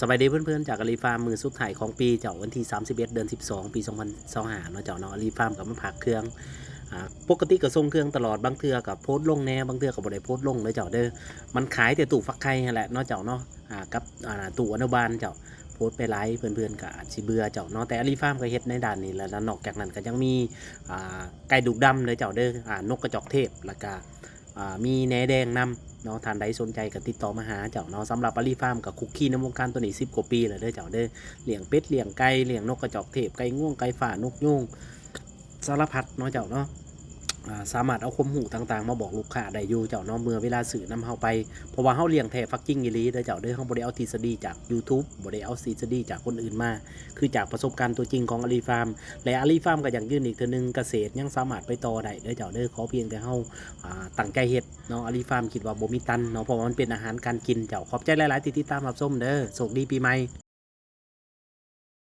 สบายดีเพื่อนๆจากอาลีฟาร์มมือสุดท้ายของปีเจ้าวันที่31เดือน12ปี2025เนาะเจ้าเนาะอาลีฟาร์มกับมาผักเครื่องปกติก็ส่งเครื่องตลอดบางเทื่อกับโพสต์ลงแน่บางเทื่อก็บ่ได้โพสต์ลงเลยเจ้าเด้อมันขายแต่ตู้ฟักไข่นั่นแหละเนาะเจ้าเนาะกับตู้อนุบาลเจ้าโพสต์ไปไลฟ์เพื่อนๆก็อาจสิเบื่อเจ้าเนาะแต่อาลีฟาร์มก็เฮ็ดในด้านนี้แล้วนอกจากนั้นก็ยังมีไก่ดุกดำเลยเจ้าเด้อนกกระจอกเทศแล้วก็มีแหนแดงนำเนาะท่านใดสนใจก็ติดต่อมาหาเจ้าเนาะสำหรับอาลีฟาร์มกับคุกกี้ในวงการตัวนี้10 กว่าปีแล้วเด้อเจ้าเด้อเลี้ยงเป็ดเลี้ยงไก่เลี้ยงนกกระจอกเทศไก่ง่วงไก่ฝ่านกยูงสารพัดเนาะเจ้าเนาะสามารถเอาความหูต่างๆมาบอกลูกค้าได้อยู่เจ้าเนาะเมื่อเวลาสื่อนำเฮาไปเพราะว่าเฮาเลี้ยงแท้ฟักกิ้งอีหลีเด้อเจ้าเด้อเฮาบ่ได้เอาทฤษฎีจาก YouTube บ่ได้เอาทฤษฎีจากคนอื่นมาคือจากประสบการณ์ตัวจริงของอาลีฟาร์มและอาลีฟาร์มก็อย่างยืนอีกเทื่อนึงเกษตรยังสามารถไปต่อได้เด้อเจ้าเด้อขอเพียงแต่เฮาตั้งใจเฮ็ดเนาะอาลีฟาร์มคิดว่าบ่มีตันเนาะเพราะว่ามันเป็นอาหารการกินเจ้าขอบใจหลายๆที่ติดตามรับชมเด้อโชคดีปีใหม่